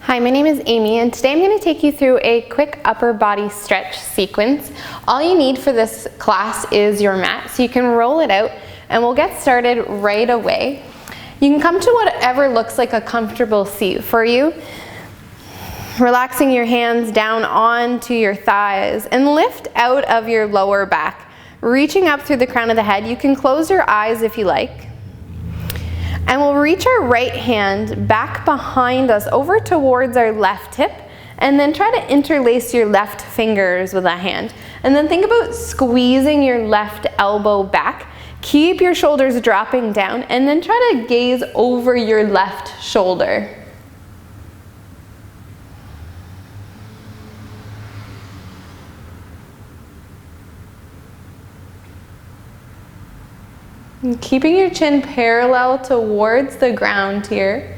Hi, my name is Amy, and today I'm going to take you through a quick upper body stretch sequence. All you need for this class is your mat, so you can roll it out and we'll get started right away. You can come to whatever looks like a comfortable seat for you, relaxing your hands down onto your thighs and lift out of your lower back, reaching up through the crown of the head. You can close your eyes if you like. And we'll reach our right hand back behind us over towards our left hip, and then try to interlace your left fingers with that hand. And then think about squeezing your left elbow back. Keep your shoulders dropping down, and then try to gaze over your left shoulder. And keeping your chin parallel towards the ground here.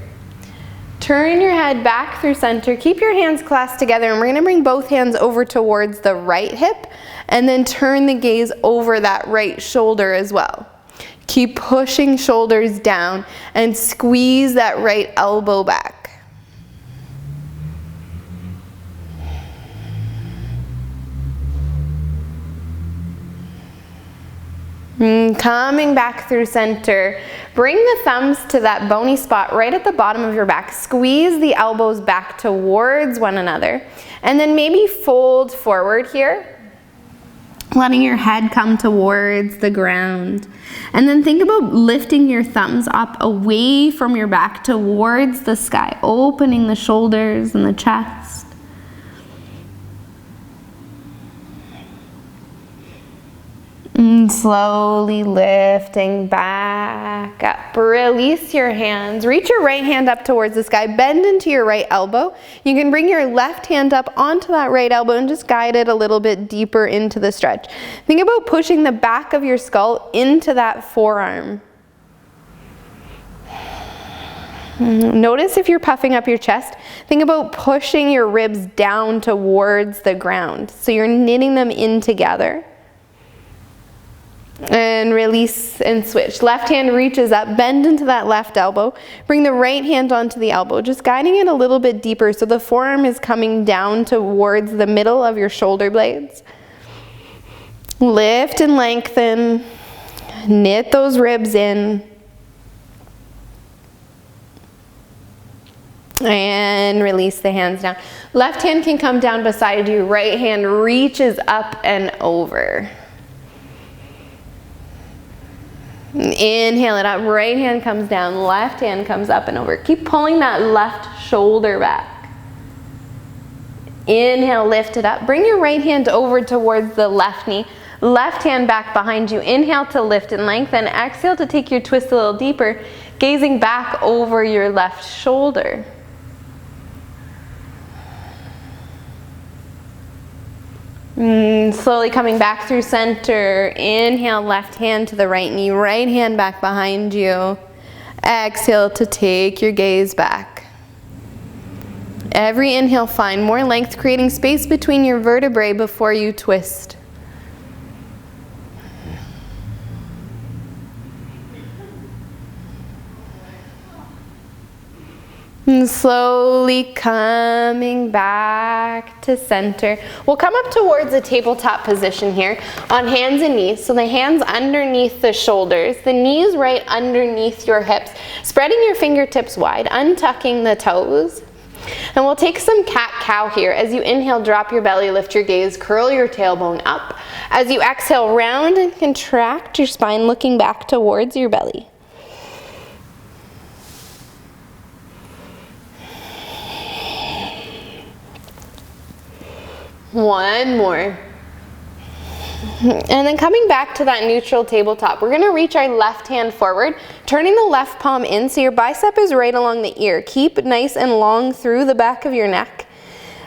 Turn your head back through center. Keep your hands clasped together, and we're going to bring both hands over towards the right hip and then turn the gaze over that right shoulder as well. Keep pushing shoulders down and squeeze that right elbow back. Coming back through center, bring the thumbs to that bony spot right at the bottom of your back. Squeeze the elbows back towards one another, and then maybe fold forward here, letting your head come towards the ground. And then think about lifting your thumbs up away from your back towards the sky, opening the shoulders and the chest. And slowly lifting back up. Release your hands. Reach your right hand up towards the sky. Bend into your right elbow. You can bring your left hand up onto that right elbow and just guide it a little bit deeper into the stretch. Think about pushing the back of your skull into that forearm. Notice if you're puffing up your chest, think about pushing your ribs down towards the ground. So you're knitting them in together. And release and switch. Left hand reaches up, bend into that left elbow. Bring the right hand onto the elbow, just guiding it a little bit deeper so the forearm is coming down towards the middle of your shoulder blades. Lift and lengthen. Knit those ribs in. And release the hands down. Left hand can come down beside you. Right hand reaches up and over. Inhale it up, right hand comes down, left hand comes up and over. Keep pulling that left shoulder back. Inhale, lift it up. Bring your right hand over towards the left knee, left hand back behind you. Inhale to lift and lengthen. Exhale to take your twist a little deeper, gazing back over your left shoulder. Slowly coming back through center. Inhale, left hand to the right knee, right hand back behind you. Exhale to take your gaze back. Every inhale, find more length, creating space between your vertebrae before you twist. And slowly coming back to center. We'll come up towards a tabletop position here on hands and knees. So the hands underneath the shoulders, the knees right underneath your hips, spreading your fingertips wide, untucking the toes. And we'll take some cat-cow here. As you inhale, drop your belly, lift your gaze, curl your tailbone up. As you exhale, round and contract your spine, looking back towards your belly. One more. And then coming back to that neutral tabletop, we're going to reach our left hand forward, turning the left palm in so your bicep is right along the ear. Keep nice and long through the back of your neck.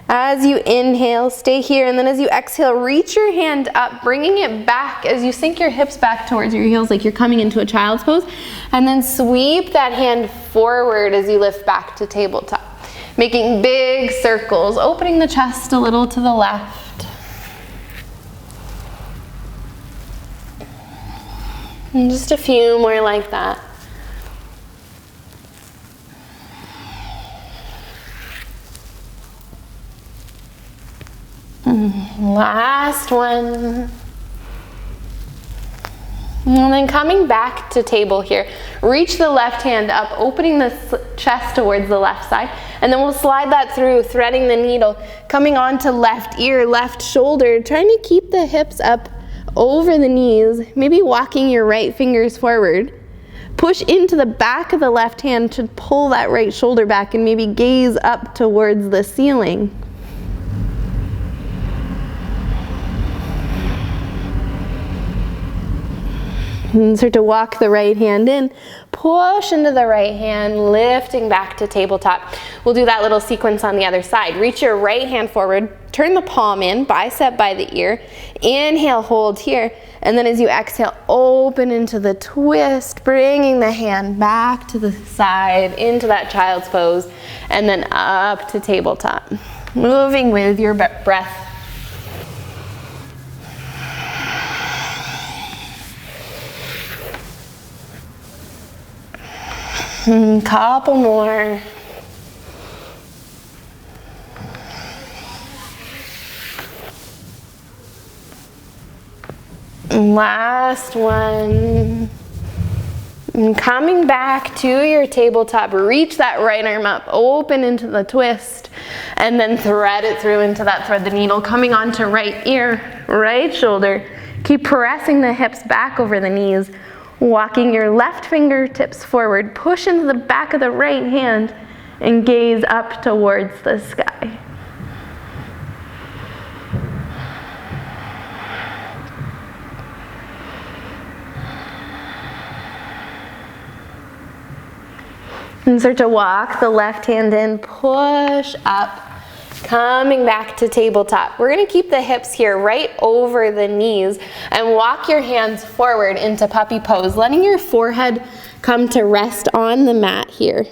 As you inhale, stay here, and then as you exhale, reach your hand up, bringing it back as you sink your hips back towards your heels like you're coming into a child's pose, and then sweep that hand forward as you lift back to tabletop. Making big circles, opening the chest a little to the left. And just a few more like that. Last one. And then coming back to table here, reach the left hand up, opening the chest towards the left side, and then we'll slide that through, threading the needle, coming onto left ear, left shoulder, trying to keep the hips up over the knees, maybe walking your right fingers forward. Push into the back of the left hand to pull that right shoulder back and maybe gaze up towards the ceiling. And start to walk the right hand in, push into the right hand, lifting back to tabletop. We'll do that little sequence on the other side. Reach your right hand forward, turn the palm in, bicep by the ear. Inhale, hold here. And then as you exhale, open into the twist, bringing the hand back to the side, into that child's pose, and then up to tabletop. Moving with your breath. Couple more. Last one. And coming back to your tabletop, reach that right arm up, open into the twist, and then thread it through into that thread the needle, coming onto right ear, right shoulder. Keep pressing the hips back over the knees. Walking your left fingertips forward, push into the back of the right hand and gaze up towards the sky. And start to walk the left hand in, push up. Coming back to tabletop. We're going to keep the hips here right over the knees and walk your hands forward into puppy pose, letting your forehead come to rest on the mat here.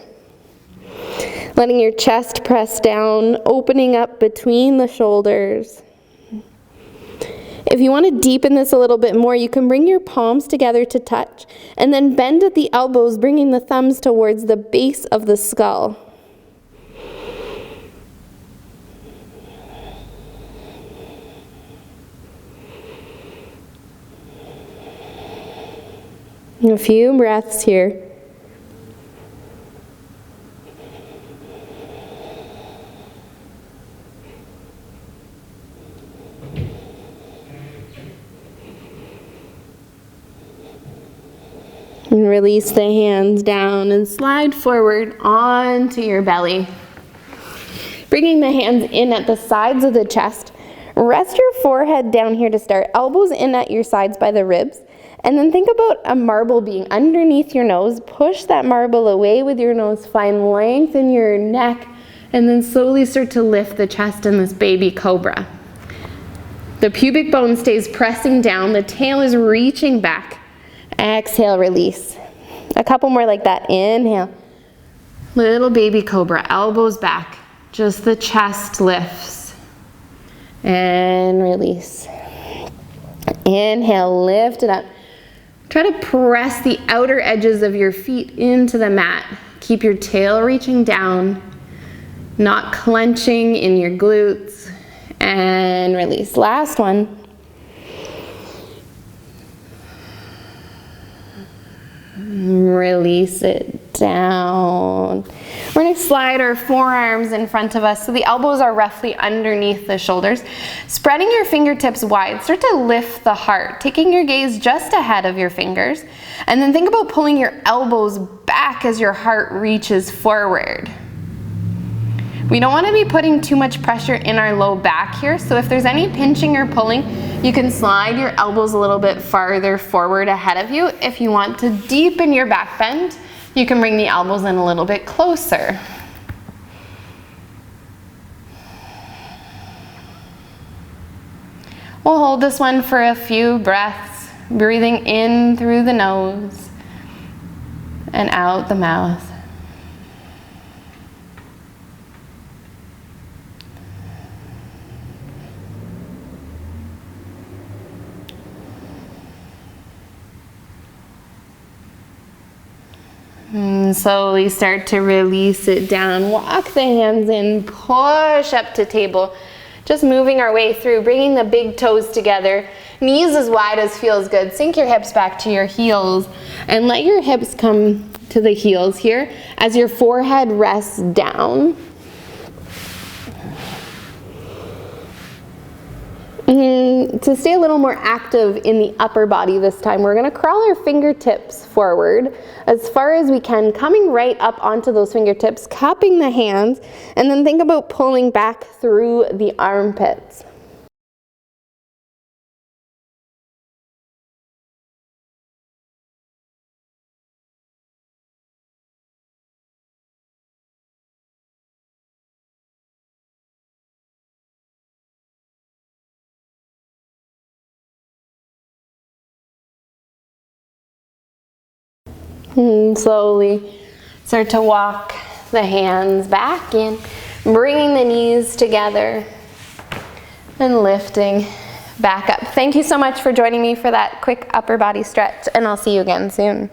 Letting your chest press down, opening up between the shoulders. If you want to deepen this a little bit more, you can bring your palms together to touch and then bend at the elbows, bringing the thumbs towards the base of the skull. A few breaths here. And release the hands down and slide forward onto your belly. Bringing the hands in at the sides of the chest. Rest your forehead down here to start. Elbows in at your sides by the ribs. And then think about a marble being underneath your nose. Push that marble away with your nose. Find length in your neck. And then slowly start to lift the chest in this baby cobra. The pubic bone stays pressing down. The tail is reaching back. Exhale, release. A couple more like that. Inhale. Little baby cobra. Elbows back. Just the chest lifts. And release. Inhale, lift it up. Try to press the outer edges of your feet into the mat. Keep your tail reaching down, not clenching in your glutes, and release. Last one. Release it down. We're going to slide our forearms in front of us so the elbows are roughly underneath the shoulders. Spreading your fingertips wide, start to lift the heart, taking your gaze just ahead of your fingers. And then think about pulling your elbows back as your heart reaches forward. We don't want to be putting too much pressure in our low back here, so if there's any pinching or pulling, you can slide your elbows a little bit farther forward ahead of you. If you want to deepen your back bend, you can bring the elbows in a little bit closer. We'll hold this one for a few breaths, breathing in through the nose and out the mouth. And slowly start to release it down. Walk the hands in, push up to table. Just moving our way through, bringing the big toes together, knees as wide as feels good. Sink your hips back to your heels and let your hips come to the heels here as your forehead rests down. To stay a little more active in the upper body this time, we're going to crawl our fingertips forward as far as we can, coming right up onto those fingertips, cupping the hands, and then think about pulling back through the armpits. And slowly start to walk the hands back in, bringing the knees together and lifting back up. Thank you so much for joining me for that quick upper body stretch, and I'll see you again soon.